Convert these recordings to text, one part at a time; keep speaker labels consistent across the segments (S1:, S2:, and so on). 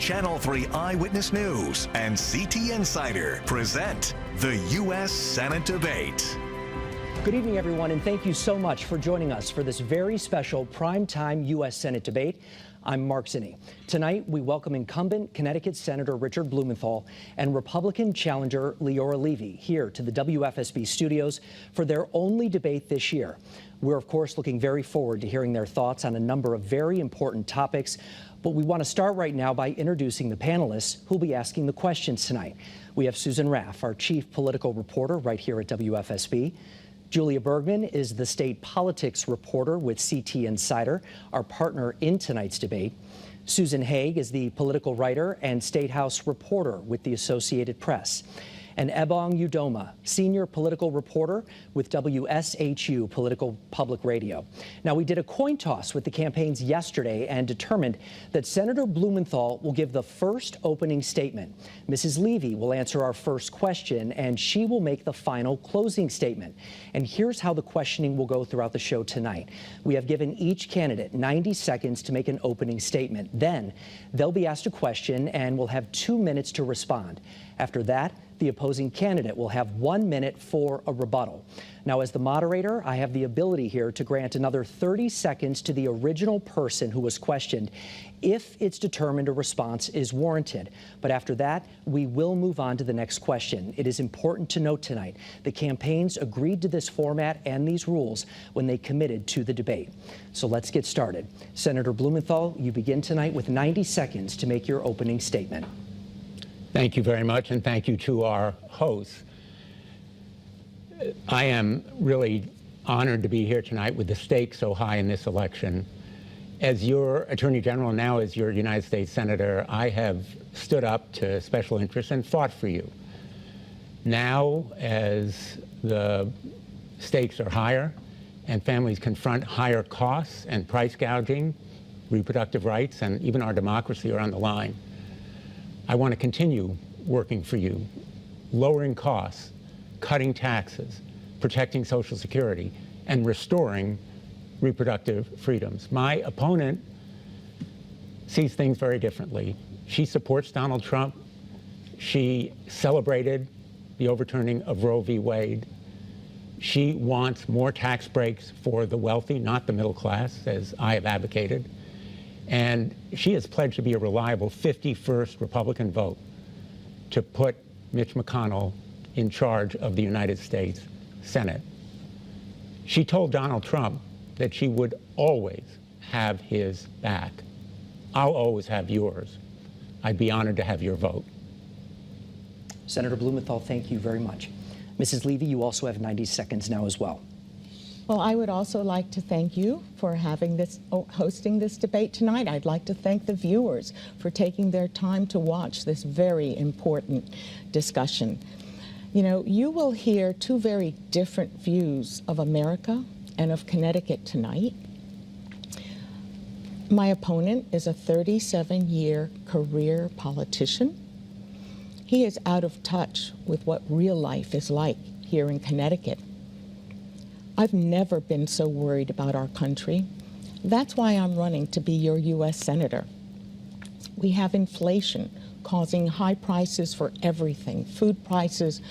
S1: Channel 3 Eyewitness News and CT Insider present the U.S. Senate debate.
S2: Good evening, everyone, and thank you so much for joining us for this very special primetime U.S. Senate debate. I'm Mark Zinni. Tonight, we welcome incumbent Connecticut Senator Richard Blumenthal and Republican challenger Leora Levy here to the WFSB studios for their only debate this year. We're, of course, looking very forward to hearing their thoughts on a number of very important topics, but we want to start right now by introducing the panelists who'll be asking the questions tonight. We have Susan Raff, our chief political reporter right here at WFSB. Julia Bergman is the state politics reporter with CT Insider, our partner in tonight's debate. Susan Haig is the political writer and State House reporter with the Associated Press. And Ebong Udoma, senior political reporter with WSHU Political Public Radio. Now, we did a coin toss with the campaigns yesterday and determined that Senator Blumenthal will give the first opening statement. Mrs. Levy will answer our first question, and she will make the final closing statement. And here's how the questioning will go throughout the show tonight. We have given each candidate 90 seconds to make an opening statement. Then they'll be asked a question and will have 2 minutes to respond. After that, the opposing candidate will have 1 minute for a rebuttal. Now, as the moderator, I have the ability here to grant another 30 seconds to the original person who was questioned if it's determined a response is warranted. But after that, we will move on to the next question. It is important to note tonight, the campaigns agreed to this format and these rules when they committed to the debate. So let's get started. Senator Blumenthal, you begin tonight with 90 seconds to make your opening statement.
S3: Thank you very much, and thank you to our hosts. I am really honored to be here tonight with the stakes so high in this election. As your Attorney General, now as your United States Senator, I have stood up to special interests and fought for you. Now, as the stakes are higher and families confront higher costs and price gouging, reproductive rights, and even our democracy are on the line, I want to continue working for you, lowering costs, cutting taxes, protecting Social Security, and restoring reproductive freedoms. My opponent sees things very differently. She supports Donald Trump. She celebrated the overturning of Roe v. Wade. She wants more tax breaks for the wealthy, not the middle class, as I have advocated. And she has pledged to be a reliable 51st Republican vote to put Mitch McConnell in charge of the United States Senate. She told Donald Trump that she would always have his back. I'll always have yours. I'd be honored to have your vote.
S2: Senator Blumenthal, thank you very much. Mrs. Levy, you also have 90 seconds now as well.
S4: Well, I would also like to thank you for hosting this debate tonight. I'd like to thank the viewers for taking their time to watch this very important discussion. You know, you will hear two very different views of America and of Connecticut tonight. My opponent is a 37-year career politician. He is out of touch with what real life is like here in Connecticut. I've never been so worried about our country. That's why I'm running to be your U.S. Senator. We have inflation causing high prices for everything. Food prices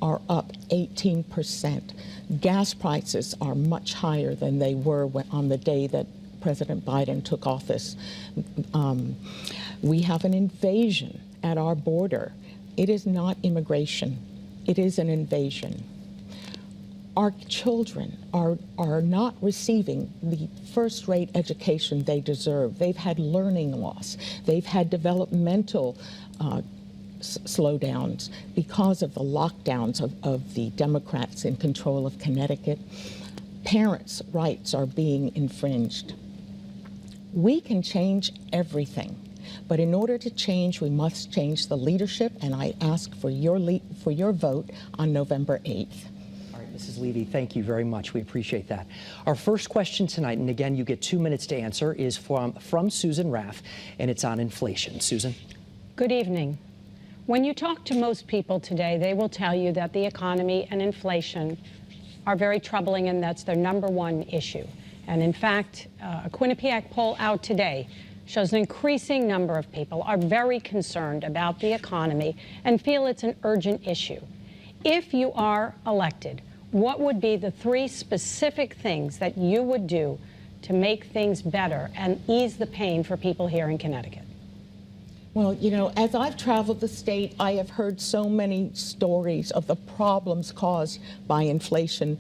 S4: are up 18%. Gas prices are much higher than they were on the day that President Biden took office. We have an invasion at our border. It is not immigration. It is an invasion. Our children are not receiving the first-rate education they deserve. They've had learning loss. They've had developmental slowdowns because of the lockdowns of the Democrats in control of Connecticut. Parents' rights are being infringed. We can change everything. But in order to change, we must change the leadership, and I ask for your vote on November 8th.
S2: Mrs. Levy, thank you very much. We appreciate that. Our first question tonight, and again, you get 2 minutes to answer, is from Susan Raff, and it's on inflation. Susan?
S5: Good evening. When you talk to most people today, they will tell you that the economy and inflation are very troubling, and that's their #1 issue. And in fact, a Quinnipiac poll out today shows an increasing number of people are very concerned about the economy and feel it's an urgent issue. If you are elected, what would be the 3 specific things that you would do to make things better and ease the pain for people here in Connecticut?
S4: Well, you know, as I've traveled the state, I have heard so many stories of the problems caused by inflation.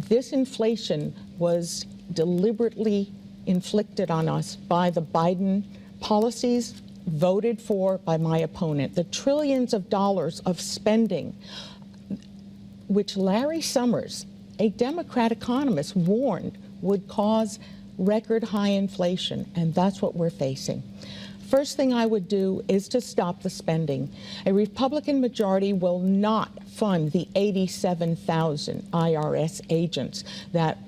S4: This inflation was deliberately inflicted on us by the Biden policies voted for by my opponent. The trillions of dollars of spending, which Larry Summers, a Democrat economist, warned would cause record high inflation, and that's what we're facing. First thing I would do is to stop the spending. A Republican majority will not fund the 87,000 IRS agents that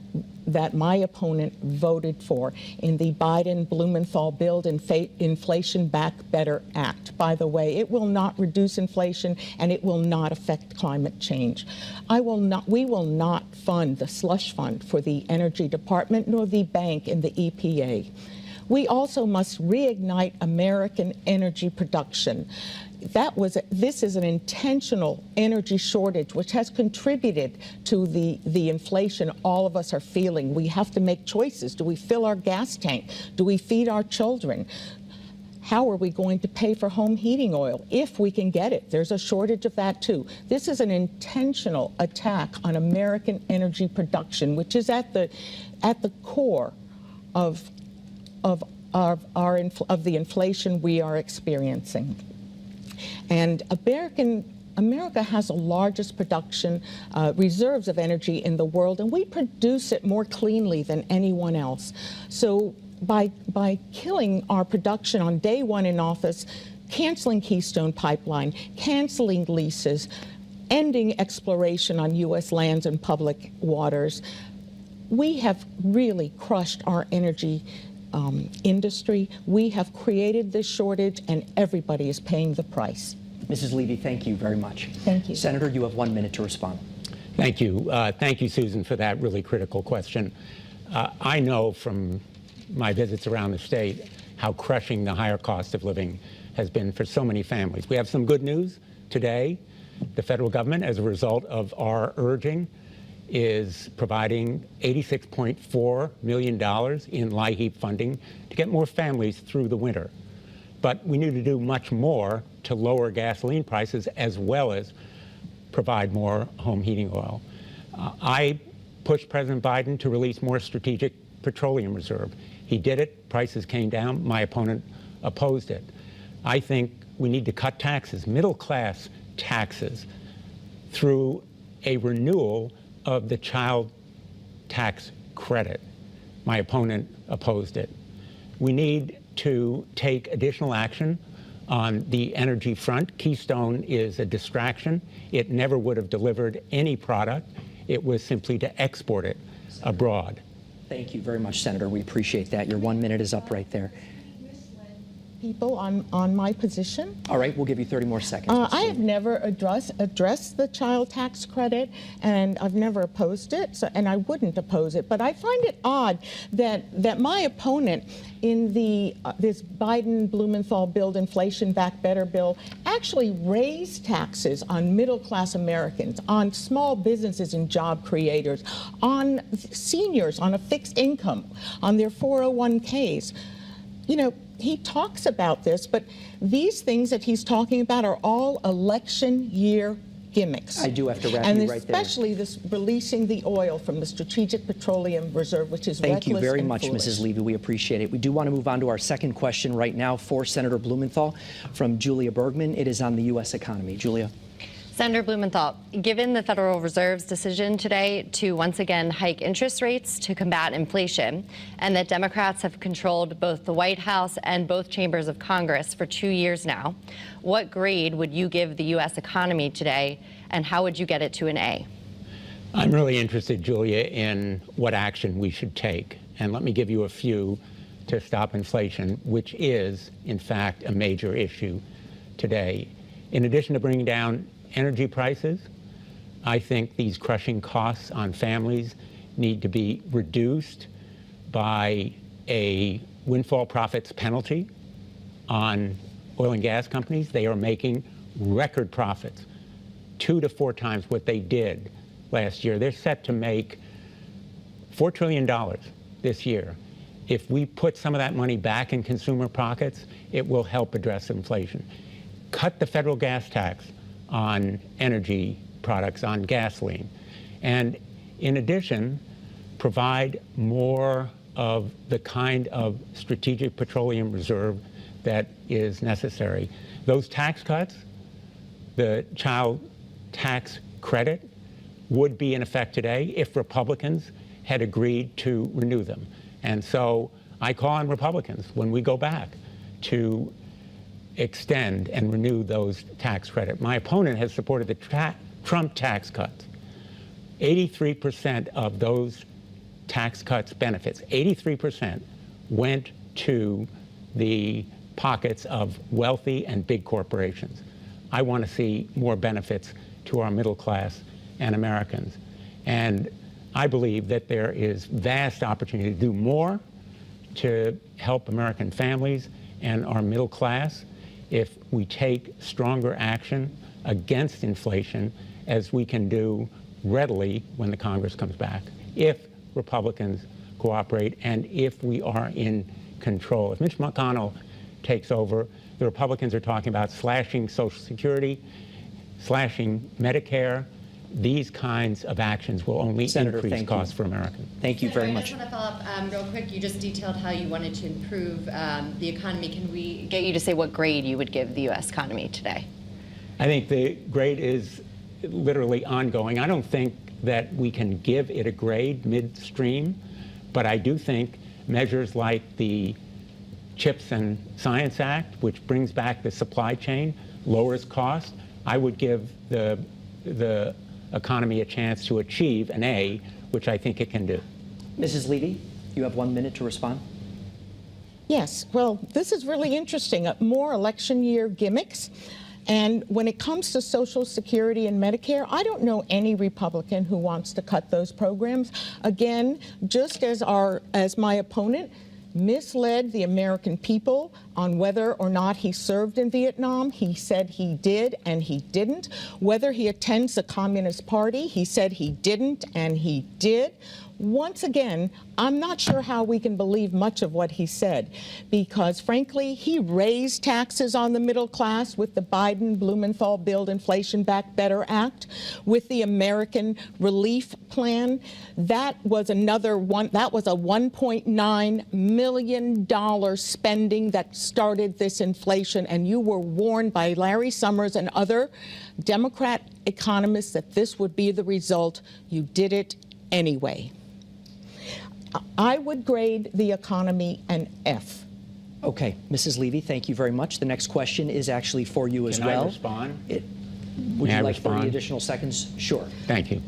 S4: my opponent voted for in the Biden-Blumenthal Build Inflation Back Better Act. By the way, it will not reduce inflation and it will not affect climate change. We will not fund the slush fund for the Energy Department nor the bank in the EPA. We also must reignite American energy production. This is an intentional energy shortage, which has contributed to the inflation all of us are feeling. We have to make choices. Do we fill our gas tank? Do we feed our children? How are we going to pay for home heating oil if we can get it? There's a shortage of that too. This is an intentional attack on American energy production, which is at the core of the inflation we are experiencing. And America has the largest production reserves of energy in the world, and we produce it more cleanly than anyone else. So by killing our production on day one in office, canceling Keystone Pipeline, canceling leases, ending exploration on U.S. lands and public waters, we have really crushed our energy industry. We have created this shortage, and everybody is paying the price.
S2: Mrs. Levy, thank you very much.
S4: Thank you.
S2: Senator, you have 1 minute to respond.
S3: Thank you. Thank you, Susan, for that really critical question. I know from my visits around the state how crushing the higher cost of living has been for so many families. We have some good news today. The federal government, as a result of our urging, is providing $86.4 million in LIHEAP funding to get more families through the winter. But we need to do much more to lower gasoline prices as well as provide more home heating oil. I pushed President Biden to release more strategic petroleum reserve. He did it. Prices came down. My opponent opposed it. I think we need to cut taxes, middle-class taxes, through a renewal of the child tax credit. My opponent opposed it. We need to take additional action on the energy front. Keystone is a distraction. It never would have delivered any product. It was simply to export it abroad.
S2: Thank you very much, Senator. We appreciate that. Your 1 minute is up right there.
S4: People on my position.
S2: All right, we'll give you 30 more seconds.
S4: I have never addressed the child tax credit, and I've never opposed it, and I wouldn't oppose it. But I find it odd that my opponent in this Biden-Blumenthal Build Inflation Back Better bill actually raised taxes on middle-class Americans, on small businesses and job creators, on seniors on a fixed income, on their 401ks. You know, he talks about this, but these things that he's talking about are all election year gimmicks.
S2: I do have to wrap
S4: and
S2: you right there.
S4: And especially this releasing the oil from the Strategic Petroleum Reserve, which is reckless and
S2: Thank you very much,
S4: foolish.
S2: Mrs. Levy. We appreciate it. We do want to move on to our second question right now for Senator Blumenthal from Julia Bergman. It is on the U.S. economy. Julia.
S6: Senator Blumenthal, given the Federal Reserve's decision today to once again hike interest rates to combat inflation, and that Democrats have controlled both the White House and both chambers of Congress for 2 years now, what grade would you give the U.S. economy today, and how would you get it to an A?
S3: I'm really interested, Julia, in what action we should take. And let me give you a few to stop inflation, which is, in fact, a major issue today. In addition to bringing down energy prices, I think these crushing costs on families need to be reduced by a windfall profits penalty on oil and gas companies. They are making record profits, 2 to 4 times what they did last year. They're set to make $4 trillion this year. If we put some of that money back in consumer pockets, it will help address inflation. Cut the federal gas tax on energy products, on gasoline. And in addition, provide more of the kind of strategic petroleum reserve that is necessary. Those tax cuts, the child tax credit, would be in effect today if Republicans had agreed to renew them. And so I call on Republicans, when we go back, to extend and renew those tax credit. My opponent has supported the Trump tax cuts. 83% of those tax cuts benefits, 83% went to the pockets of wealthy and big corporations. I want to see more benefits to our middle class and Americans. And I believe that there is vast opportunity to do more to help American families and our middle class if we take stronger action against inflation, as we can do readily when the Congress comes back, if Republicans cooperate and if we are in control. If Mitch McConnell takes over, the Republicans are talking about slashing Social Security, slashing Medicare. These kinds of actions will only increase costs for Americans.
S2: Thank you very much.
S6: I just want to follow up real quick. You just detailed how you wanted to improve the economy. Can we get you to say what grade you would give the U.S. economy today?
S3: I think the grade is literally ongoing. I don't think that we can give it a grade midstream, but I do think measures like the CHIPS and Science Act, which brings back the supply chain, lowers cost, I would give the economy a chance to achieve an A, which I think it can do.
S2: Mrs. Levy, you have 1 minute to respond.
S4: Yes, well, this is really interesting. More election year gimmicks. And when it comes to Social Security and Medicare, I don't know any Republican who wants to cut those programs. Again, just as my opponent misled the American people on whether or not he served in Vietnam. He said he did, and he didn't. Whether he attends the Communist Party, he said he didn't, and he did. Once again, I'm not sure how we can believe much of what he said, because frankly, he raised taxes on the middle class with the Biden-Blumenthal Build Inflation Back Better Act, with the American Relief Plan. That was another one. That was a $1.9 million spending that started this inflation, and you were warned by Larry Summers and other Democrat economists that this would be the result. You did it anyway. I would grade the economy an F.
S2: Okay, Mrs. Levy, thank you very much. The next question is actually for you as well.
S3: Can I respond?
S2: Would
S3: May
S2: you
S3: I
S2: like
S3: respond?
S2: 30 additional seconds? Sure.
S3: Thank you.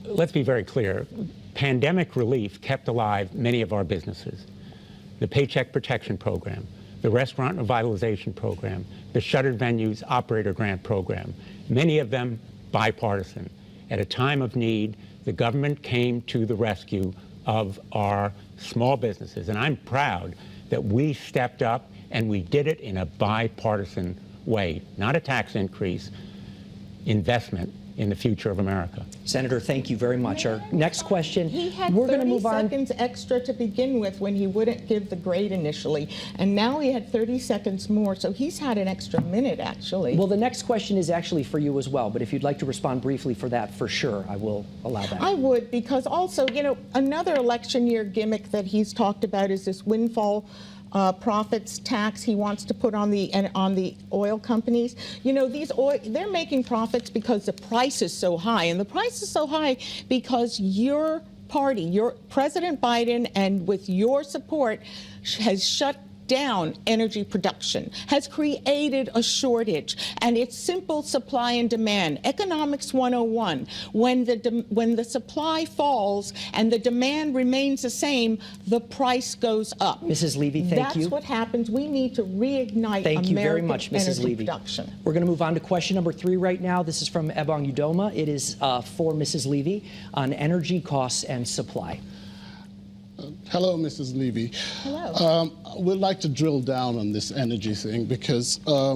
S3: Let's be very clear. Pandemic relief kept alive many of our businesses. The Paycheck Protection Program, the Restaurant Revitalization Program, the Shuttered Venues Operator Grant Program, many of them bipartisan. At a time of need, the government came to the rescue of our small businesses. And I'm proud that we stepped up and we did it in a bipartisan way, not a tax increase, investment in the future of America.
S2: Senator, thank you very much. Our next question,
S4: He had
S2: we're going to
S4: 30
S2: move on.
S4: seconds extra to begin with when he wouldn't give the grade initially. And now he had 30 seconds more, so he's had an extra minute, actually.
S2: Well, the next question is actually for you as well, but if you'd like to respond briefly for that, for sure, I will allow that.
S4: I would, because also, you know, another election year gimmick that he's talked about is this windfall profits tax he wants to put on the oil companies. You know, they're making profits because the price is so high, and the price is so high because your party, your President Biden, and with your support, has shut down energy production, has created a shortage, and it's simple supply and demand. Economics 101. When the supply falls and the demand remains the same, the price goes up.
S2: Mrs. Levy, thank you.
S4: That's what happens. We need to reignite
S2: Thank you very
S4: American
S2: much, Mrs.
S4: energy
S2: Levy.
S4: production.
S2: We're going to move on to question number 3 right now. This is from Ebong Udoma. It is for Mrs. Levy on energy costs and supply.
S7: Hello, Mrs. Levy.
S4: Hello.
S7: We'd like to drill down on this energy thing because a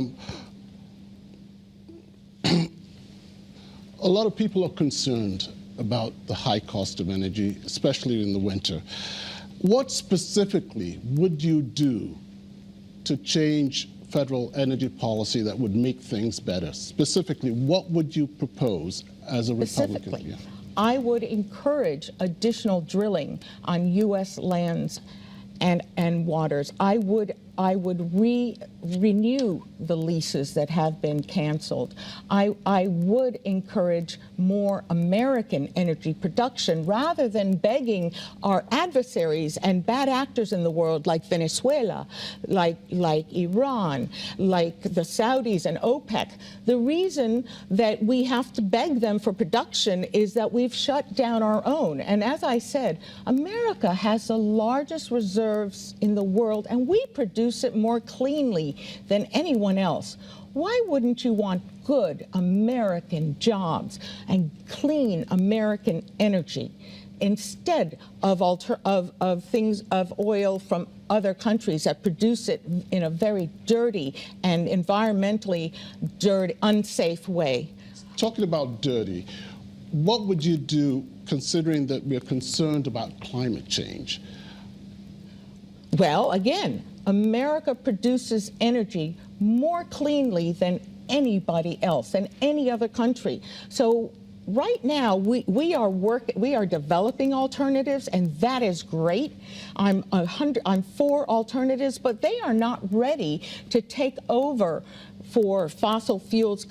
S7: lot of people are concerned about the high cost of energy, especially in the winter. What specifically would you do to change federal energy policy that would make things better? Specifically, what would you propose as a Republican? Yeah.
S4: I would encourage additional drilling on U.S. lands and waters. I would renew the leases that have been canceled. I would encourage more American energy production rather than begging our adversaries and bad actors in the world like Venezuela, like Iran, like the Saudis and OPEC. The reason that we have to beg them for production is that we've shut down our own. And as I said, America has the largest reserves in the world, and we produce it more cleanly than anyone else. Why wouldn't you want good American jobs and clean American energy instead of oil from other countries that produce it in a very dirty and environmentally dirty, unsafe way?
S7: Talking about dirty, what would you do considering that we're concerned about climate change?
S4: Well, again, America produces energy more cleanly than anybody else, than any other country. So right now, we are developing alternatives, and that is great. I'm for alternatives, but they are not ready to take over for fossil fuels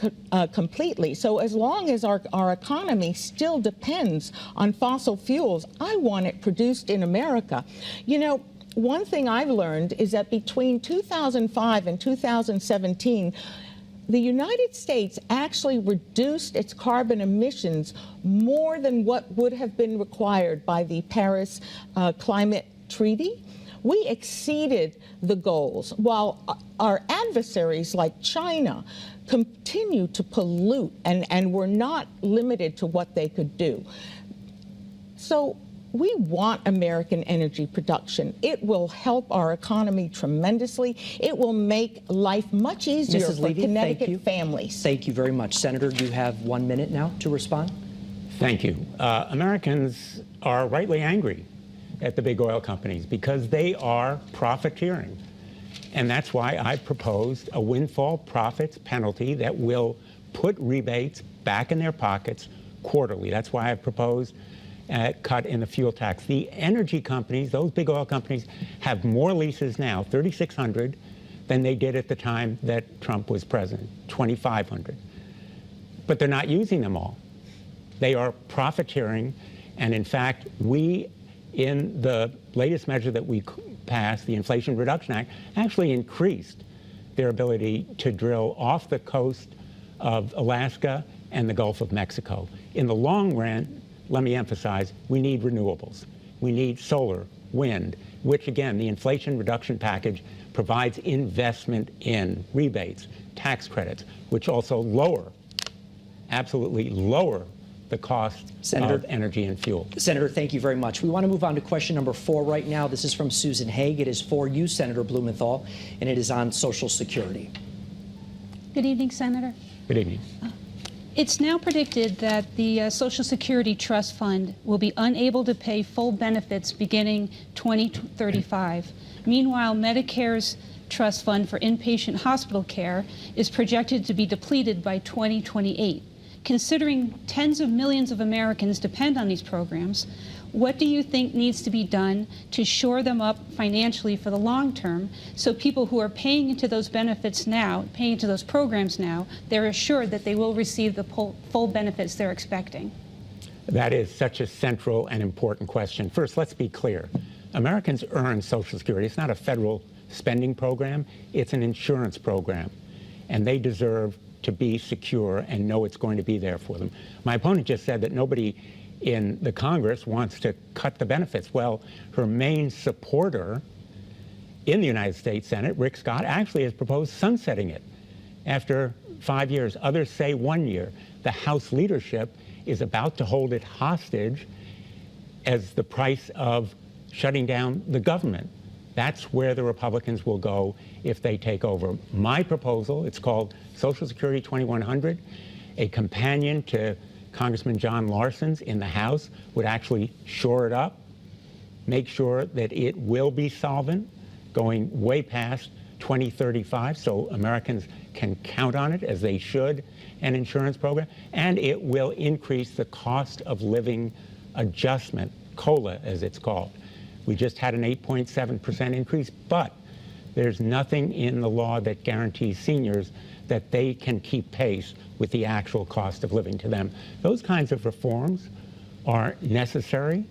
S4: completely. So as long as our economy still depends on fossil fuels, I want it produced in America. You know, one thing I've learned is that between 2005 and 2017, the United States actually reduced its carbon emissions more than what would have been required by the Paris Climate Treaty. We exceeded the goals, while our adversaries like China continue to pollute and were not limited to what they could do. So we want American energy production. It will help our economy tremendously. It will make life much easier
S2: Mrs.
S4: for
S2: Levy,
S4: Connecticut families.
S2: Thank you very much. Senator, you have 1 minute now to respond.
S3: Thank you. Americans are rightly angry at the big oil companies because they are profiteering. And that's why I proposed a windfall profits penalty that will put rebates back in their pockets quarterly. That's why I proposed a cut in the fuel tax. The energy companies, those big oil companies, have more leases now, 3,600, than they did at the time that Trump was president, 2,500. But they're not using them all. They are profiteering, and in fact, we, in the latest measure that we passed, the Inflation Reduction Act, actually increased their ability to drill off the coast of Alaska and the Gulf of Mexico. In the long run, let me emphasize, we need renewables. We need solar, wind, which again, the Inflation Reduction Package provides investment in rebates, tax credits, which also lower, absolutely lower the cost of energy and fuel.
S2: Senator, thank you very much. We want to move on to question number 4 right now. This is from Susan Haig. It is for you, Senator Blumenthal, and it is on Social Security.
S8: Good evening, Senator.
S3: Good evening.
S8: It's now predicted that the Social Security Trust Fund will be unable to pay full benefits beginning 2035. Meanwhile, Medicare's Trust Fund for inpatient hospital care is projected to be depleted by 2028. Considering tens of millions of Americans depend on these programs, what do you think needs to be done to shore them up financially for the long term so people who are paying into those benefits now, paying into those programs now, they're assured that they will receive the full benefits they're expecting?
S3: That is such a central and important question. First, let's be clear. Americans earn Social Security. It's not a federal spending program. It's an insurance program. And they deserve to be secure and know it's going to be there for them. My opponent just said that nobody in the Congress wants to cut the benefits. Well, her main supporter in the United States Senate, Rick Scott, actually has proposed sunsetting it after 5 years. Others say 1 year. The House leadership is about to hold it hostage as the price of shutting down the government. That's where the Republicans will go if they take over. My proposal, it's called Social Security 2100, a companion to Congressman John Larson's in the House, would actually shore it up, make sure that it will be solvent going way past 2035, so Americans can count on it, as they should, an insurance program, and it will increase the cost of living adjustment, COLA as it's called. We just had an 8.7% increase, but there's nothing in the law that guarantees seniors that they can keep pace with the actual cost of living to them. Those kinds of reforms are necessary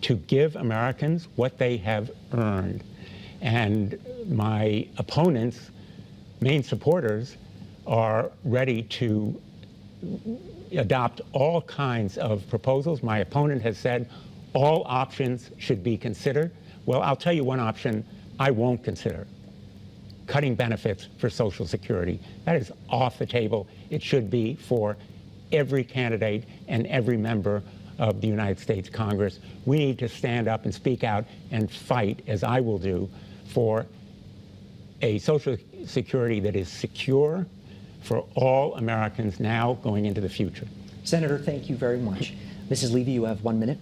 S3: to give Americans what they have earned. And my opponents, main supporters, are ready to adopt all kinds of proposals. My opponent has said all options should be considered. Well, I'll tell you one option I won't consider: cutting benefits for Social Security. That is off the table. It should be for every candidate and every member of the United States Congress. We need to stand up and speak out and fight, as I will do, for a Social Security that is secure for all Americans now going into the future.
S2: Senator, thank you very much. Mrs. Levy, you have 1 minute.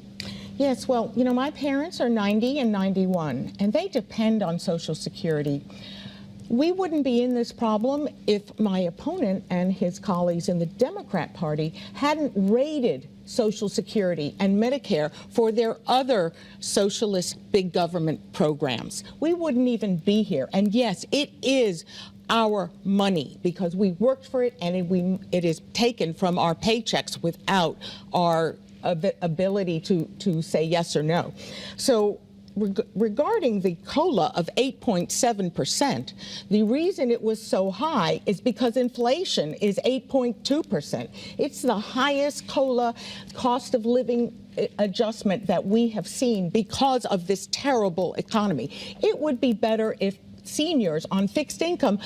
S4: Yes, well, you know, my parents are 90 and 91, and they depend on Social Security. We wouldn't be in this problem if my opponent and his colleagues in the Democrat Party hadn't raided Social Security and Medicare for their other socialist big government programs. We wouldn't even be here. And yes, it is our money because we worked for it, and it is taken from our paychecks without our ability to say yes or no. So regarding the COLA of 8.7%, the reason it was so high is because inflation is 8.2%. It's the highest COLA, cost of living adjustment, that we have seen because of this terrible economy. It would be better if seniors on fixed income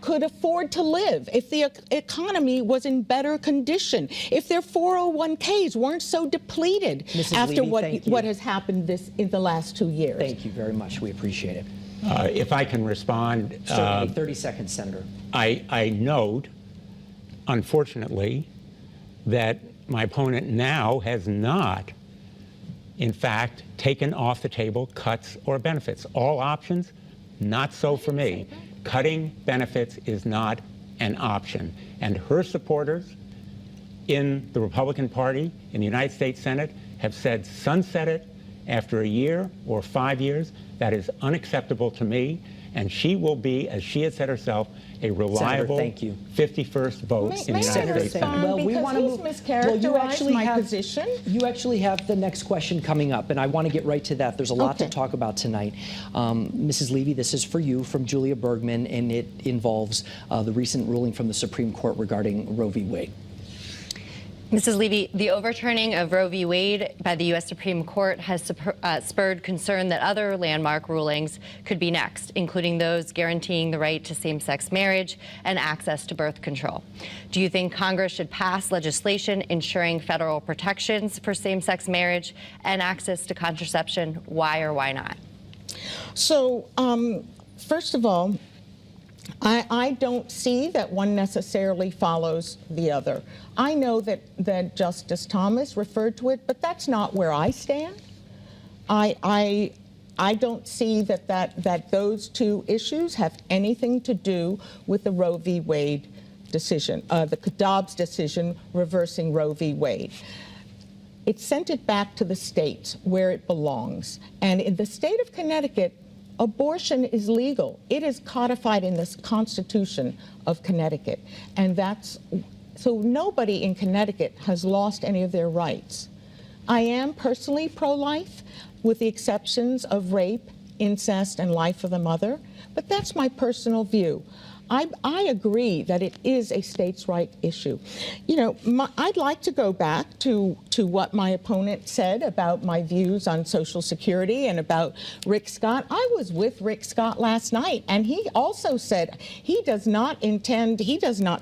S4: could afford to live, if the economy was in better condition, if their 401ks weren't so depleted after what has happened in the last 2 years.
S2: Thank you very much. We appreciate it.
S3: If I can respond.
S2: Certainly, 30 seconds, Senator.
S3: I note, unfortunately, that my opponent now has not, in fact, taken off the table cuts or benefits. All options. Not so for me. Cutting benefits is not an option. And her supporters in the Republican Party in the United States Senate have said sunset it after a year or 5 years. That is unacceptable to me. And she will be, as she has said herself, a reliable
S2: Senator, thank you.
S3: 51st vote in the United States Senate.
S4: Well, we want to move. Mischaracterized my position.
S2: You actually have the next question coming up, and I want to get right to that. There's a lot to talk about tonight. Mrs. Levy, this is for you from Julia Bergman, and it involves the recent ruling from the Supreme Court regarding Roe v. Wade.
S6: Mrs. Levy, the overturning of Roe v. Wade by the U.S. Supreme Court has spurred concern that other landmark rulings could be next, including those guaranteeing the right to same-sex marriage and access to birth control. Do you think Congress should pass legislation ensuring federal protections for same-sex marriage and access to contraception? Why or why not?
S4: So, first of all, I don't see that one necessarily follows the other. I know that Justice Thomas referred to it, but that's not where I stand. I don't see that those two issues have anything to do with the Roe v. Wade decision, the Dobbs decision reversing Roe v. Wade. It sent it back to the states where it belongs. And in the state of Connecticut, abortion is legal. It is codified in the Constitution of Connecticut. And so nobody in Connecticut has lost any of their rights. I am personally pro-life, with the exceptions of rape, incest, and life of the mother, but that's my personal view. I agree that it is a states' right issue. You know, I'd like to go back to what my opponent said about my views on Social Security and about Rick Scott. I was with Rick Scott last night, and he also said he does not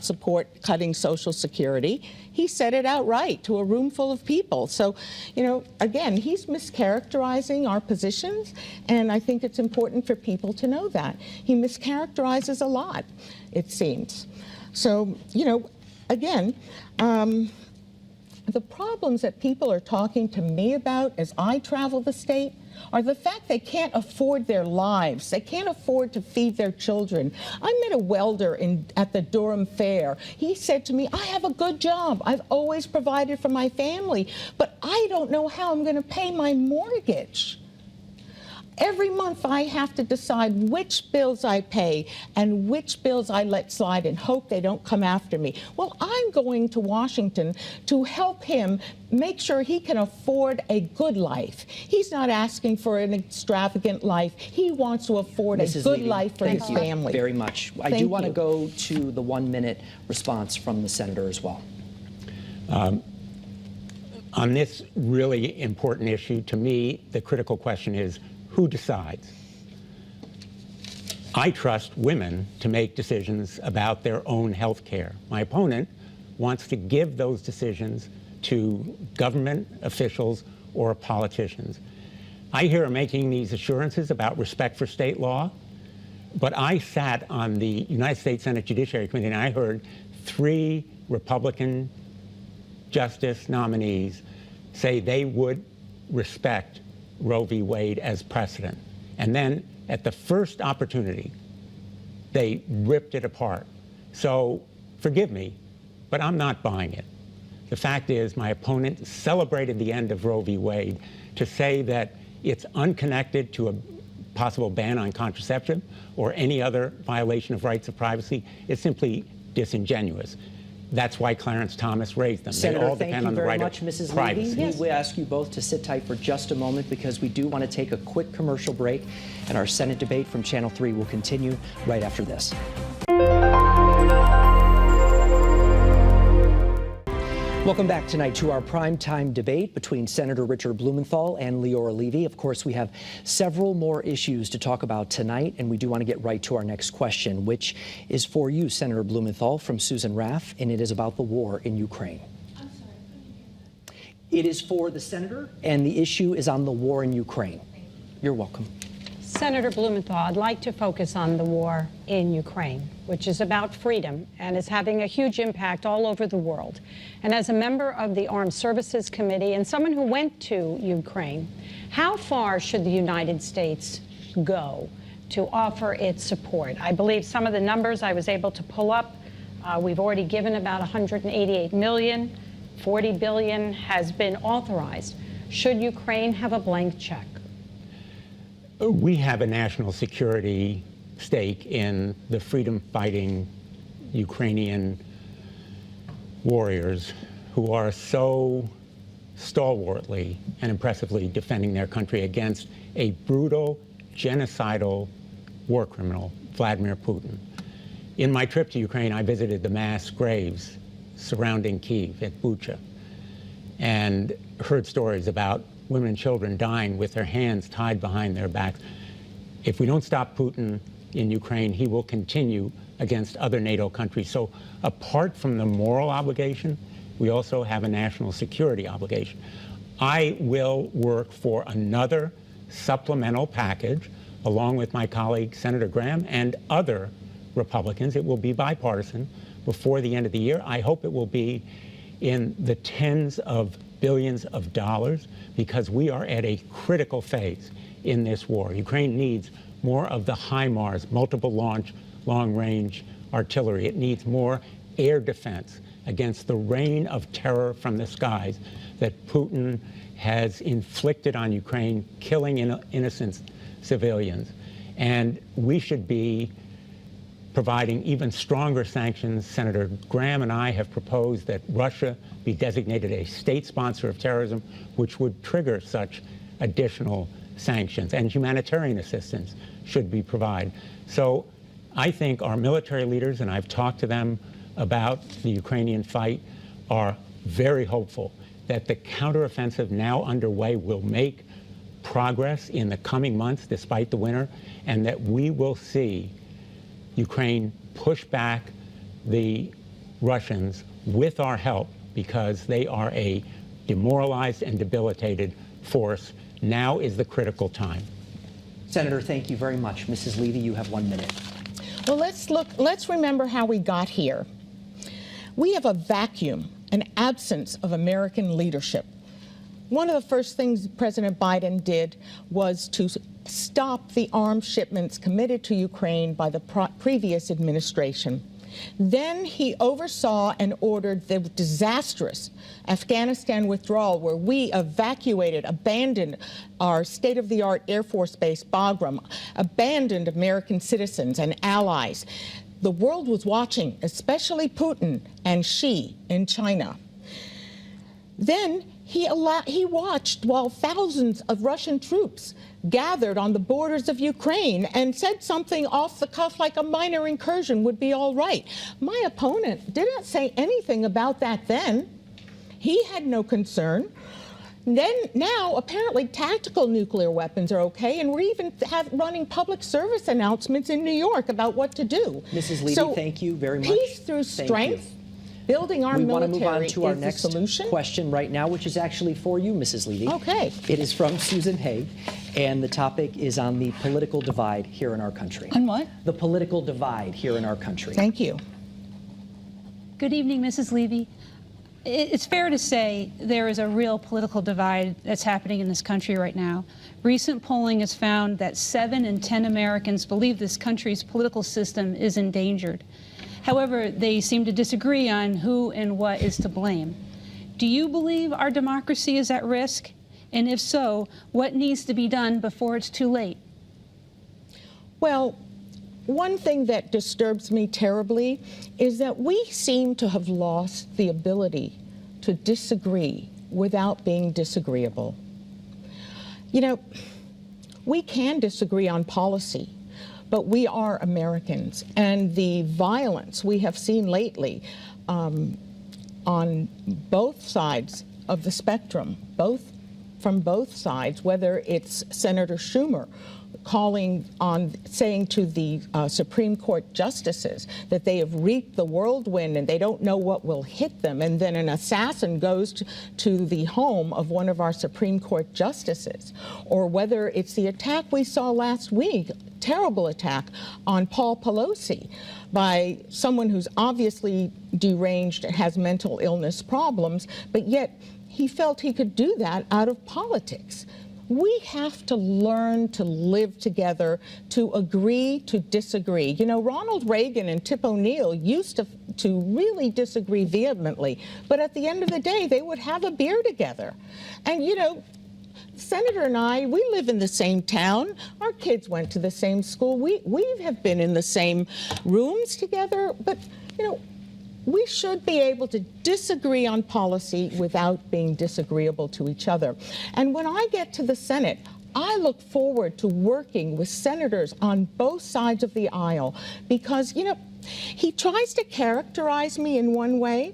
S4: support cutting Social Security. He said it outright to a room full of people. So, you know, again, he's mischaracterizing our positions, and I think it's important for people to know that. He mischaracterizes a lot, it seems. So, you know, again, the problems that people are talking to me about as I travel the state are the fact they can't afford their lives. They can't afford to feed their children. I met a welder at the Durham Fair. He said to me, I have a good job. I've always provided for my family, but I don't know how I'm going to pay my mortgage. Every month I have to decide which bills I pay and which bills I let slide and hope they don't come after me. Well, I'm going to Washington to help him make sure he can afford a good life. He's not asking for an extravagant life. He wants to afford
S2: Mrs.
S4: a good
S2: Levy,
S4: life for his family.
S2: Thank you very much. I do want to go to the 1-minute response from the senator as well.
S3: On this really important issue, to me, the critical question is, who decides? I trust women to make decisions about their own health care. My opponent wants to give those decisions to government officials or politicians. I hear her making these assurances about respect for state law, but I sat on the United States Senate Judiciary Committee and I heard 3 Republican justice nominees say they would respect Roe v. Wade as precedent. And then at the first opportunity, they ripped it apart. So forgive me, but I'm not buying it. The fact is, my opponent celebrated the end of Roe v. Wade to say that it's unconnected to a possible ban on contraception or any other violation of rights of privacy. It's simply disingenuous. That's why Clarence Thomas raised them.
S2: Senator,
S3: they all depend on the right of privacy.
S2: Mrs. Levy. Yes. We ask you both to sit tight for just a moment because we do want to take a quick commercial break, and our Senate debate from Channel 3 will continue right after this. Welcome back tonight to our primetime debate between Senator Richard Blumenthal and Leora Levy. Of course, we have several more issues to talk about tonight, and we do want to get right to our next question, which is for you, Senator Blumenthal, from Susan Raff, and it is about the war in Ukraine. I'm sorry. It is for the senator, and the issue is on the war in Ukraine. You're welcome.
S5: Senator Blumenthal, I'd like to focus on the war in Ukraine, which is about freedom and is having a huge impact all over the world. And as a member of the Armed Services Committee and someone who went to Ukraine, how far should the United States go to offer its support? I believe some of the numbers I was able to pull up, we've already given about $188 million, $40 billion has been authorized. Should Ukraine have a blank check?
S3: We have a national security stake in the freedom-fighting Ukrainian warriors who are so stalwartly and impressively defending their country against a brutal, genocidal war criminal, Vladimir Putin. In my trip to Ukraine, I visited the mass graves surrounding Kyiv at Bucha and heard stories about women and children dying with their hands tied behind their backs. If we don't stop Putin in Ukraine, he will continue against other NATO countries. So apart from the moral obligation, we also have a national security obligation. I will work for another supplemental package along with my colleague, Senator Graham, and other Republicans. It will be bipartisan before the end of the year. I hope it will be in the tens of billions of dollars because we are at a critical phase in this war. Ukraine needs more of the HIMARS, multiple launch, long-range artillery. It needs more air defense against the rain of terror from the skies that Putin has inflicted on Ukraine, killing innocent civilians. And we should be providing even stronger sanctions. Senator Graham and I have proposed that Russia be designated a state sponsor of terrorism, which would trigger such additional sanctions, and humanitarian assistance should be provided. So I think our military leaders, and I've talked to them about the Ukrainian fight, are very hopeful that the counteroffensive now underway will make progress in the coming months despite the winter, and that we will see Ukraine push back the Russians with our help, because they are a demoralized and debilitated force. Now is the critical time.
S2: Senator, thank you very much. Mrs. Levy, you have 1 minute.
S4: Well, let's remember how we got here. We have a vacuum, an absence of American leadership. One of the first things President Biden did was to stop the arms shipments committed to Ukraine by the previous administration. Then he oversaw and ordered the disastrous Afghanistan withdrawal, where we evacuated, abandoned our state-of-the-art Air Force Base, Bagram, abandoned American citizens and allies. The world was watching, especially Putin and Xi in China. Then he watched while thousands of Russian troops gathered on the borders of Ukraine and said something off the cuff like a minor incursion would be all right. My opponent didn't say anything about that then. He had no concern. Now, apparently, tactical nuclear weapons are okay, and we're even running public service announcements in New York about what to do.
S2: Mrs. Levy, thank you very much.
S4: Peace through strength. Building our military
S2: we want to move on to our next
S4: solution.
S2: question right now, which is actually for you, Mrs. Levy.
S4: Okay.
S2: It is from Susan Hay, and the topic is on the political divide here in our country.
S8: On what?
S2: The political divide here in our country.
S4: Thank you.
S8: Good evening, Mrs. Levy. It's fair to say there is a real political divide that's happening in this country right now. Recent polling has found that 7 in 10 Americans believe this country's political system is endangered. However, they seem to disagree on who and what is to blame. Do you believe our democracy is at risk? And if so, what needs to be done before it's too late?
S4: Well, one thing that disturbs me terribly is that we seem to have lost the ability to disagree without being disagreeable. You know, we can disagree on policy, but we are Americans, and the violence we have seen lately on both sides of the spectrum, from both sides, whether it's Senator Schumer saying to the Supreme Court justices that they have reaped the whirlwind and they don't know what will hit them, and then an assassin goes to the home of one of our Supreme Court justices, or whether it's the attack we saw last week, terrible attack on Paul Pelosi by someone who's obviously deranged and has mental illness problems, but yet he felt he could do that out of politics. We have to learn to live together, to agree to disagree. You know, Ronald Reagan and Tip O'Neill used to really disagree vehemently, but at the end of the day, they would have a beer together. And, you know, Senator and I, we live in the same town. Our kids went to the same school. We have been in the same rooms together, but, you know, we should be able to disagree on policy without being disagreeable to each other. And when I get to the Senate, I look forward to working with senators on both sides of the aisle because, you know, he tries to characterize me in one way,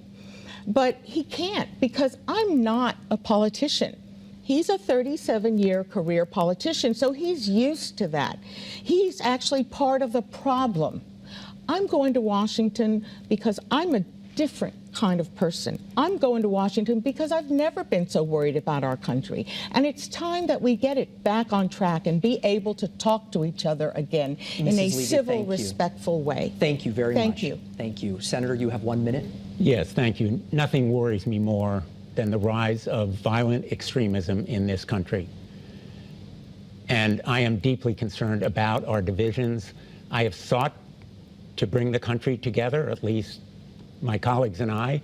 S4: but he can't because I'm not a politician. He's a 37-year career politician, so he's used to that. He's actually part of the problem. I'm going to Washington because I'm a different kind of person. I'm going to Washington because I've never been so worried about our country. And it's time that we get it back on track and be able to talk to each other again in a civil, respectful way.
S2: Thank you very much.
S4: Thank you.
S2: Thank you. Senator, you have 1 minute.
S3: Yes, thank you. Nothing worries me more than the rise of violent extremism in this country. And I am deeply concerned about our divisions. I have sought to bring the country together, at least my colleagues and I,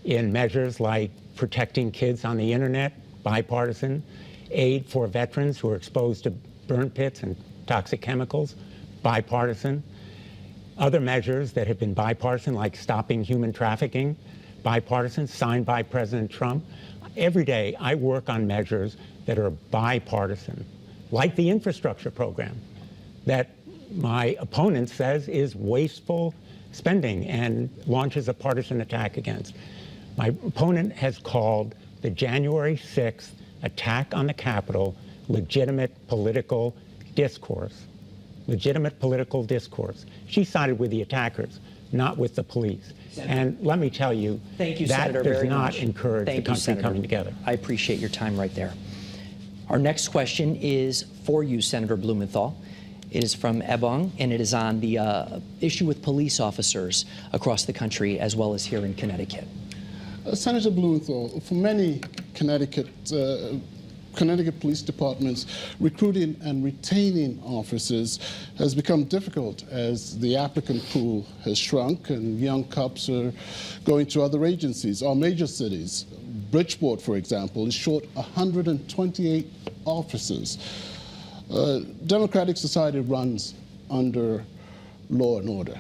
S3: in measures like protecting kids on the internet, bipartisan, aid for veterans who are exposed to burn pits and toxic chemicals, bipartisan, other measures that have been bipartisan, like stopping human trafficking, bipartisan, signed by President Trump. Every day I work on measures that are bipartisan, like the infrastructure program that my opponent says is wasteful spending and launches a partisan attack against. My opponent has called the January 6th attack on the Capitol legitimate political discourse. Legitimate political discourse. She sided with the attackers, not with the police.
S2: Senator.
S3: And let me tell you,
S2: Thank you,
S3: that
S2: Senator,
S3: does
S2: very
S3: not
S2: much.
S3: encourage
S2: Thank
S3: the
S2: you,
S3: country
S2: Senator.
S3: coming together.
S2: I appreciate your time right there. Our next question is for you, Senator Blumenthal. It is from Ebong, and it is on the issue with police officers across the country as well as here in Connecticut.
S7: Senator Blumenthal, for many Connecticut police departments, recruiting and retaining officers has become difficult as the applicant pool has shrunk and young cops are going to other agencies. Our major cities, Bridgeport, for example, is short 128 officers. Democratic society runs under law and order.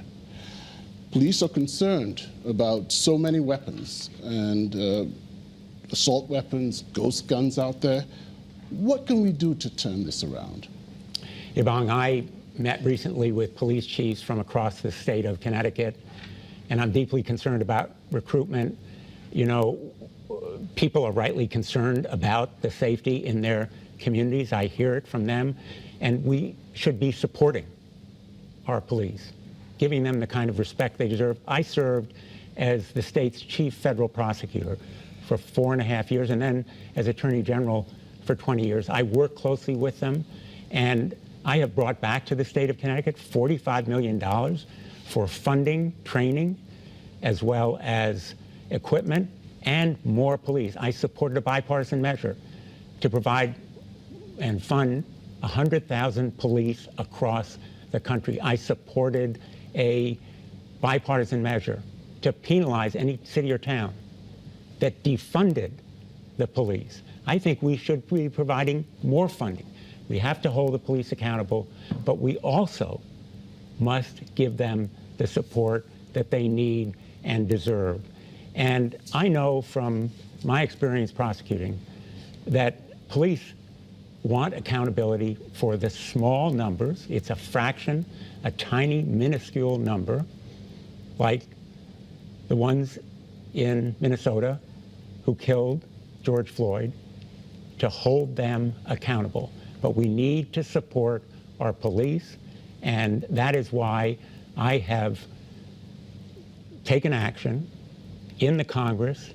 S7: Police are concerned about so many weapons and assault weapons, ghost guns out there. What can we do to turn this around?
S3: Ebong, I met recently with police chiefs from across the state of Connecticut, and I'm deeply concerned about recruitment. You know, people are rightly concerned about the safety in their communities. I hear it from them, and we should be supporting our police, giving them the kind of respect they deserve. I served as the state's chief federal prosecutor for 4.5 years, and then as Attorney General for 20 years. I work closely with them, and I have brought back to the state of Connecticut $45 million for funding, training, as well as equipment and more police. I supported a bipartisan measure to provide and fund 100,000 police across the country. I supported a bipartisan measure to penalize any city or town that defunded the police. I think we should be providing more funding. We have to hold the police accountable, but we also must give them the support that they need and deserve. And I know from my experience prosecuting that police want accountability for the small numbers. It's a fraction, a tiny, minuscule number, like the ones in Minnesota who killed George Floyd, to hold them accountable. But we need to support our police, and that is why I have taken action in the Congress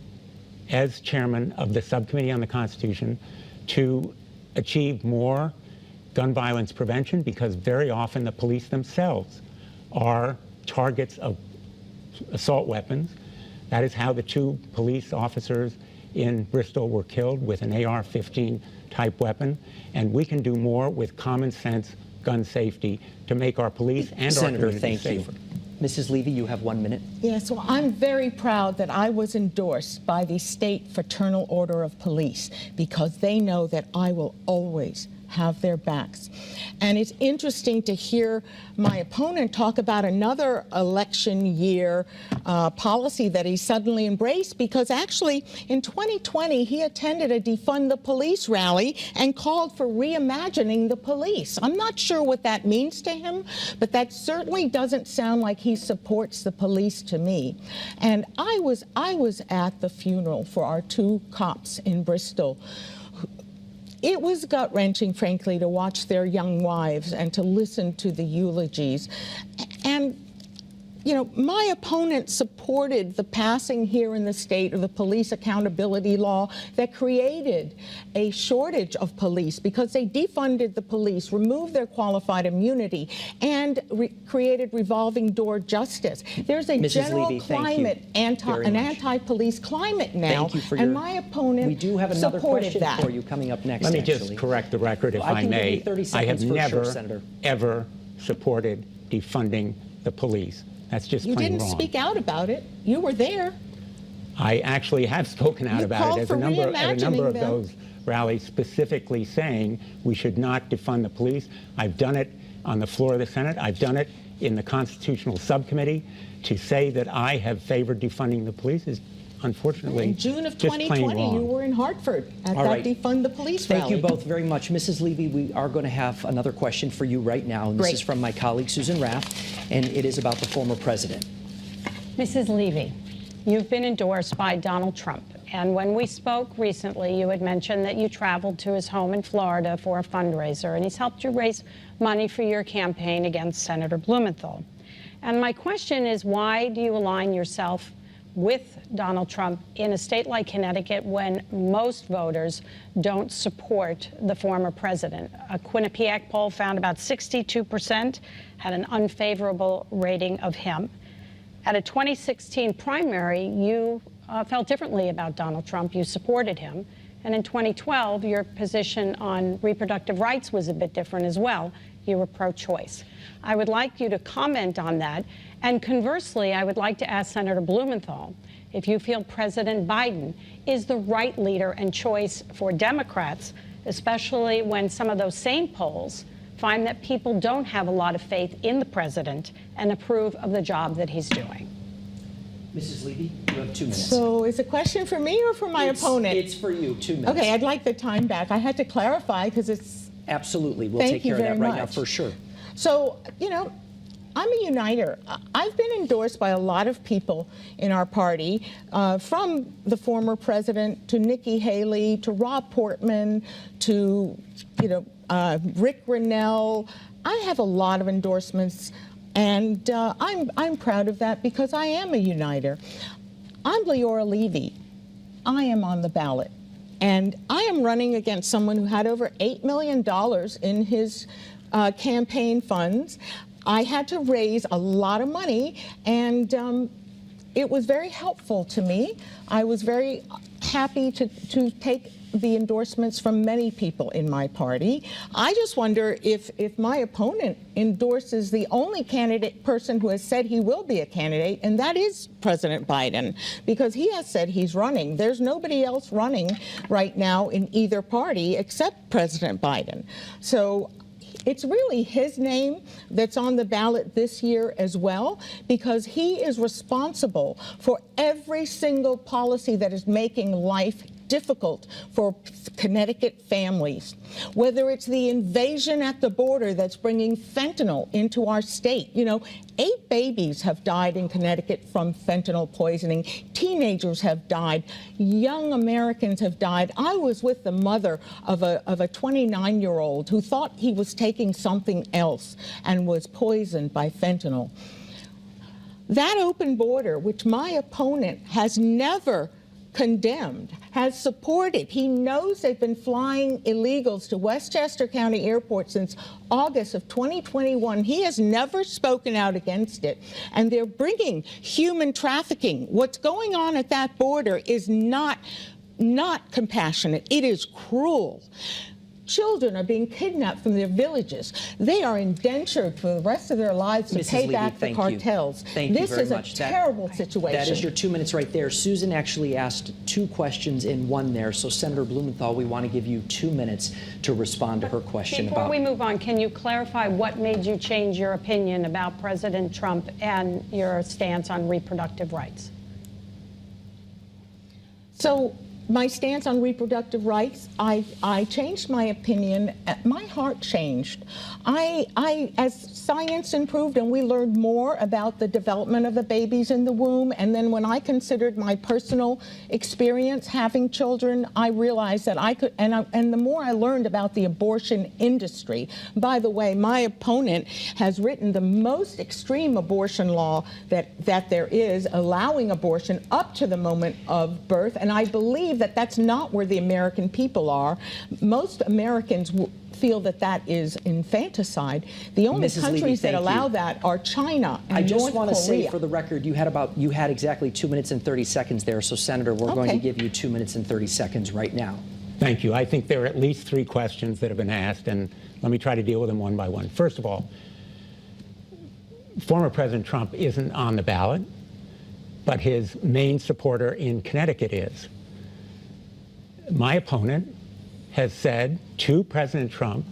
S3: as chairman of the Subcommittee on the Constitution to achieve more gun violence prevention, because very often the police themselves are targets of assault weapons. That is how the 2 police officers in Bristol were killed, with an AR-15 type weapon. And we can do more with common sense gun safety to make our police and
S2: Senator,
S3: our communities
S2: thank
S3: safer.
S2: you. Mrs. Levy, you have 1 minute.
S4: Yeah, so I'm very proud that I was endorsed by the State Fraternal Order of Police, because they know that I will always have their backs. And it's interesting to hear my opponent talk about another election year policy that he suddenly embraced, because actually in 2020 he attended a Defund the Police rally and called for reimagining the police. I'm not sure what that means to him, but that certainly doesn't sound like he supports the police to me. And I was at the funeral for our 2 cops in Bristol. It was gut-wrenching, frankly, to watch their young wives and to listen to the eulogies. And, you know, my opponent supported the passing here in the state of the police accountability law that created a shortage of police, because they defunded the police, removed their qualified immunity, and created revolving door justice. There's a
S2: Mrs.
S4: general
S2: Levy,
S4: climate, an anti-police climate now,
S2: Thank you for
S4: and
S2: your,
S4: my opponent
S2: we do have another
S4: supported
S2: question
S4: that.
S2: for you coming up next.
S3: Let me
S2: actually.
S3: just correct the record, if
S2: I
S3: I
S2: can give
S3: may.
S2: you 30
S3: I have
S2: seconds for
S3: never,
S2: sure, Senator.
S3: ever supported defunding the police. That's just
S4: You
S3: plain
S4: didn't
S3: wrong.
S4: speak out about it. You were there.
S3: I actually have spoken out
S4: You
S3: about
S4: called
S3: it at
S4: for
S3: a number of
S4: reimagining them.
S3: those rallies, specifically saying we should not defund the police. I've done it on the floor of the Senate. I've done it in the Constitutional Subcommittee. To say that I have favored defunding the police is unfortunately,
S4: In June of
S3: just plain
S4: 2020,
S3: wrong.
S4: you were in Hartford at
S2: All
S4: that
S2: right.
S4: Defund the Police
S2: Thank
S4: rally.
S2: you both very much. Mrs. Levy, we are going to have another question for you right now. And this
S4: Great.
S2: is from my colleague, Susan Raff, and it is about the former president.
S5: Mrs. Levy, you've been endorsed by Donald Trump. And when we spoke recently, you had mentioned that you traveled to his home in Florida for a fundraiser, and he's helped you raise money for your campaign against Senator Blumenthal. And my question is, why do you align yourself with Donald Trump in a state like Connecticut when most voters don't support the former president? A Quinnipiac poll found about 62% had an unfavorable rating of him. At a 2016 primary, you felt differently about Donald Trump. You supported him. And in 2012, your position on reproductive rights was a bit different as well. You were pro-choice. I would like you to comment on that. And conversely, I would like to ask Senator Blumenthal if you feel President Biden is the right leader and choice for Democrats, especially when some of those same polls find that people don't have a lot of faith in the president and approve of the job that he's doing.
S2: Mrs. Levy, you have 2 minutes.
S4: So is the question for me or for my opponent?
S2: It's for you, 2 minutes.
S4: Okay, I'd like the time back. I had to clarify because it's...
S2: Absolutely. We'll
S4: Thank
S2: take
S4: you
S2: care of that
S4: very
S2: right now
S4: much.
S2: for sure.
S4: So, you know, I'm a uniter. I've been endorsed by a lot of people in our party, from the former president to Nikki Haley to Rob Portman to, Rick Grinnell. I have a lot of endorsements, and I'm proud of that because I am a uniter. I'm Leora Levy. I am on the ballot. And I am running against someone who had over $8 million in his campaign funds. I had to raise a lot of money, and it was very helpful to me. I was very happy to take the endorsements from many people in my party. I just wonder if my opponent endorses the only person who has said he will be a candidate, and that is President Biden, because he has said he's running. There's nobody else running right now in either party except President Biden. So it's really his name that's on the ballot this year as well, because he is responsible for every single policy that is making life difficult for Connecticut families. Whether it's the invasion at the border that's bringing fentanyl into our state. 8 babies have died in Connecticut from fentanyl poisoning. Teenagers have died. Young Americans have died. I was with the mother of a 29-year-old who thought he was taking something else and was poisoned by fentanyl. That open border, which my opponent has never condemned, has supported. He knows they've been flying illegals to Westchester County Airport since August of 2021. He has never spoken out against it. And they're bringing human trafficking. What's going on at that border is not compassionate. It is cruel. Children are being kidnapped from their villages. They are indentured for the rest of their lives to
S2: Mrs.
S4: pay
S2: Levy,
S4: back the cartels.
S2: Thank you
S4: This
S2: very
S4: is
S2: much.
S4: a terrible situation.
S2: That is your 2 minutes right there. Susan actually asked 2 questions in one there. So Senator Blumenthal, we want to give you 2 minutes to respond to her question
S5: Before
S2: about...
S5: we move on, can you clarify what made you change your opinion about President Trump and your stance on reproductive rights?
S4: So my stance on reproductive rights, I changed my opinion. My heart changed. As science improved and we learned more about the development of the babies in the womb, and then when I considered my personal experience having children, I realized that I could, and the more I learned about the abortion industry. By the way, my opponent has written the most extreme abortion law that there is, allowing abortion up to the moment of birth, and I believe that that's not where the American people are. Most Americans feel that that is infanticide. The only
S2: Mrs.
S4: countries
S2: Levy,
S4: that allow that are China and
S2: I just
S4: North
S2: want to say,
S4: Korea.
S2: for the record, you had exactly 2 minutes and 30 seconds there. So, Senator, we're going to give you 2 minutes and 30 seconds right now.
S3: Thank you. I think there are at least 3 questions that have been asked, and let me try to deal with them one by one. First of all, former President Trump isn't on the ballot, but his main supporter in Connecticut is. My opponent has said to President Trump,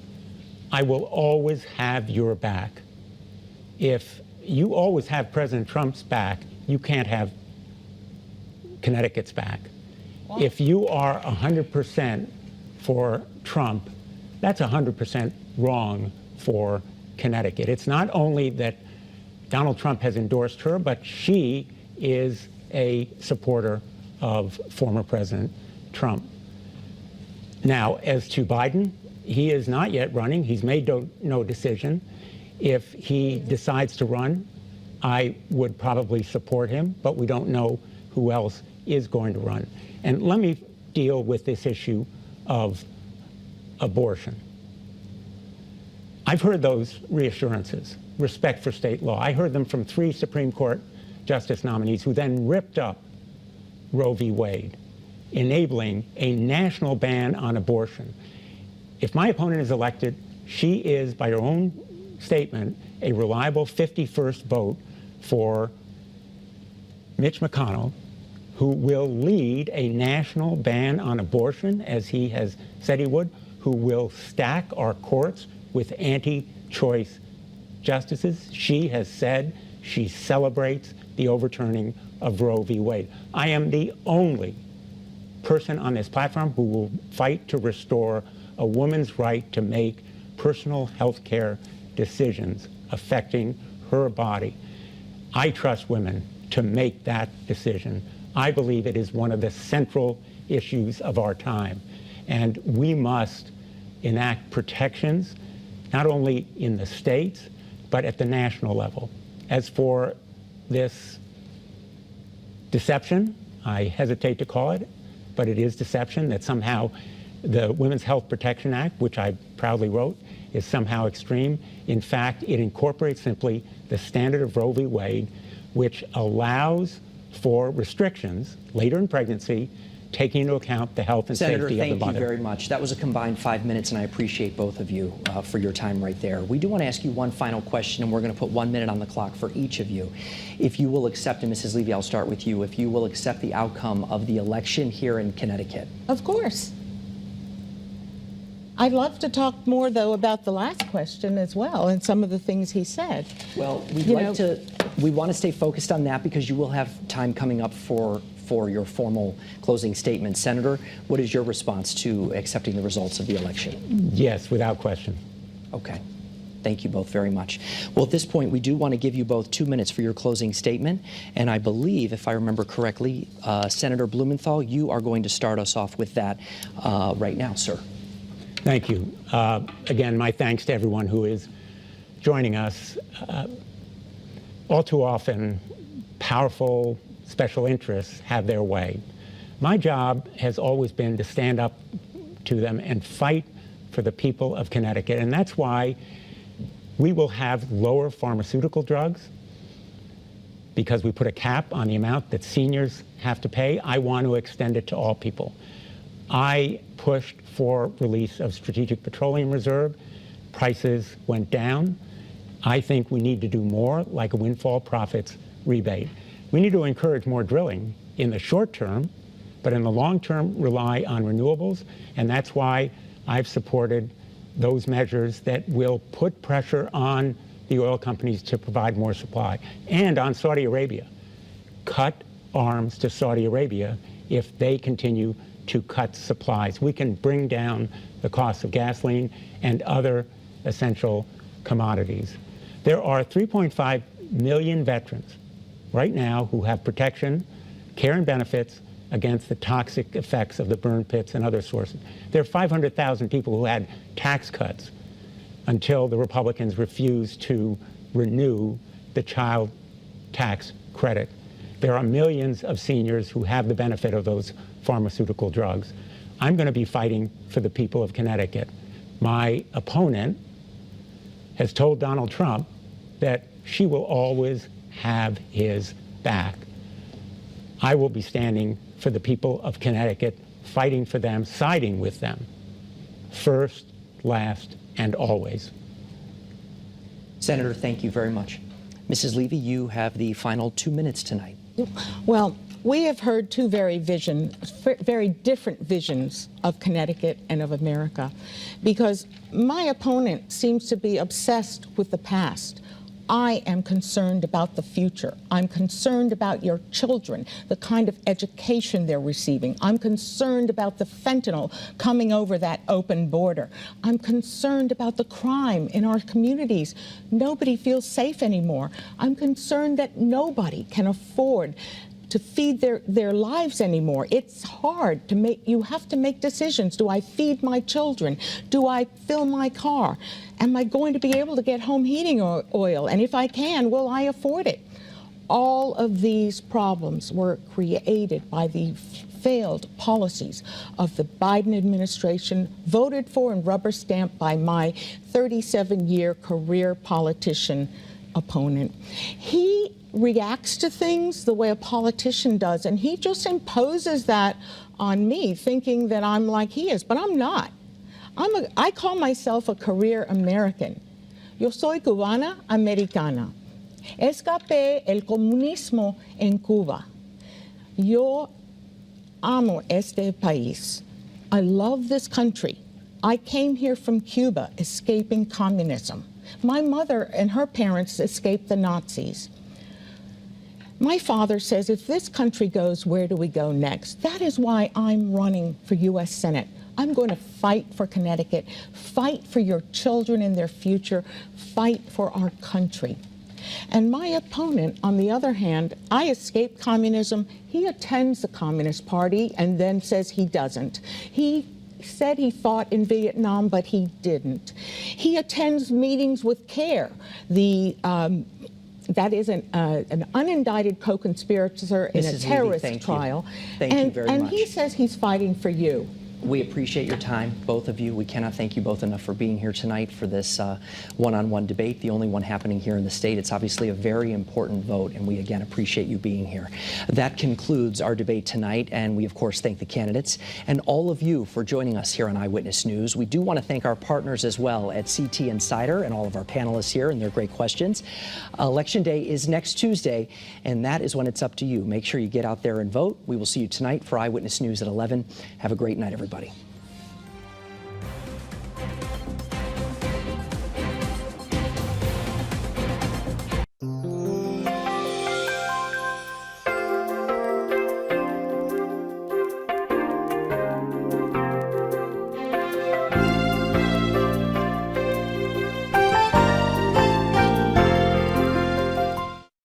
S3: I will always have your back. If you always have President Trump's back, you can't have Connecticut's back. If you are 100% for Trump, that's 100% wrong for Connecticut. It's not only that Donald Trump has endorsed her, but she is a supporter of former President Trump. Now, as to Biden, he is not yet running. He's made no decision. If he decides to run, I would probably support him, but we don't know who else is going to run. And let me deal with this issue of abortion. I've heard those reassurances, respect for state law. I heard them from 3 Supreme Court justice nominees who then ripped up Roe v. Wade, enabling a national ban on abortion. If my opponent is elected, she is, by her own statement, a reliable 51st vote for Mitch McConnell, who will lead a national ban on abortion, as he has said he would, who will stack our courts with anti-choice justices. She has said she celebrates the overturning of Roe v. Wade. I am the only person on this platform who will fight to restore a woman's right to make personal health care decisions affecting her body. I trust women to make that decision. I believe it is one of the central issues of our time. And we must enact protections, not only in the states, but at the national level. As for this deception, I hesitate to call it, but it is deception that somehow the Women's Health Protection Act, which I proudly wrote, is somehow extreme. In fact, it incorporates simply the standard of Roe v. Wade, which allows for restrictions later in pregnancy, taking into account the health and
S2: Senator,
S3: safety of the mother.
S2: thank you very much. That was a combined 5 minutes, and I appreciate both of you for your time right there. We do want to ask you one final question, and we're going to put 1 minute on the clock for each of you. If you will accept, and Mrs. Levy, I'll start with you, if you will accept the outcome of the election here in Connecticut.
S4: Of course. I'd love to talk more, though, about the last question as well and some of the things he said.
S2: Well, we want to stay focused on that because you will have time coming up for your formal closing statement. Senator, what is your response to accepting the results of the election?
S3: Yes, without question.
S2: Okay. Thank you both very much. Well, at this point, we do want to give you both 2 minutes for your closing statement. And I believe, if I remember correctly, Senator Blumenthal, you are going to start us off with that right now, sir.
S3: Thank you. Again, my thanks to everyone who is joining us. All too often, powerful special interests have their way. My job has always been to stand up to them and fight for the people of Connecticut. And that's why we will have lower pharmaceutical drugs, because we put a cap on the amount that seniors have to pay. I want to extend it to all people. I pushed for release of Strategic Petroleum Reserve. Prices went down. I think we need to do more, like a windfall profits rebate. We need to encourage more drilling in the short term, but in the long term, rely on renewables. And that's why I've supported those measures that will put pressure on the oil companies to provide more supply, and on Saudi Arabia. Cut arms to Saudi Arabia if they continue to cut supplies. We can bring down the cost of gasoline and other essential commodities. There are 3.5 million veterans right now who have protection, care, and benefits against the toxic effects of the burn pits and other sources. There are 500,000 people who had tax cuts until the Republicans refused to renew the child tax credit. There are millions of seniors who have the benefit of those pharmaceutical drugs. I'm going to be fighting for the people of Connecticut. My opponent has told Donald Trump that she will always have his back. I will be standing for the people of Connecticut, fighting for them, siding with them, first, last, and always.
S2: Senator, thank you very much. Mrs. Levy, you have the final 2 minutes tonight.
S4: Well, we have heard two very different visions of Connecticut and of America, because my opponent seems to be obsessed with the past, I am concerned about the future. I'm concerned about your children, the kind of education they're receiving. I'm concerned about the fentanyl coming over that open border. I'm concerned about the crime in our communities. Nobody feels safe anymore. I'm concerned that nobody can afford to feed their lives anymore. It's hard to make, you have to make decisions. Do I feed my children? Do I fill my car? Am I going to be able to get home heating oil? And if I can, will I afford it? All of these problems were created by the failed policies of the Biden administration, voted for and rubber stamped by my 37-year career politician opponent. He reacts to things the way a politician does, and he just imposes that on me, thinking that I'm like he is, but I'm not. I call myself a career American. Yo soy cubana americana. Escapé el comunismo en Cuba. Yo amo este país. I love this country. I came here from Cuba, escaping communism. My mother and her parents escaped the Nazis. My father says, if this country goes, where do we go next? That is why I'm running for U.S. Senate. I'm going to fight for Connecticut, fight for your children and their future, fight for our country. And my opponent, on the other hand, I escaped communism. He attends the Communist Party and then says he doesn't. He said he fought in Vietnam, but he didn't. He attends meetings with CARE, that is an unindicted co-conspirator in a terrorist trial.
S2: Thank you very much.
S4: And he says he's fighting for you.
S2: We appreciate your time, both of you. We cannot thank you both enough for being here tonight for this one-on-one debate, the only one happening here in the state. It's obviously a very important vote, and we again appreciate you being here. That concludes our debate tonight, and we of course thank the candidates and all of you for joining us here on Eyewitness News. We do want to thank our partners as well at CT Insider and all of our panelists here and their great questions. Election Day is next Tuesday, and that is when it's up to you. Make sure you get out there and vote. We will see you tonight for Eyewitness News at 11. Have a great night, everybody.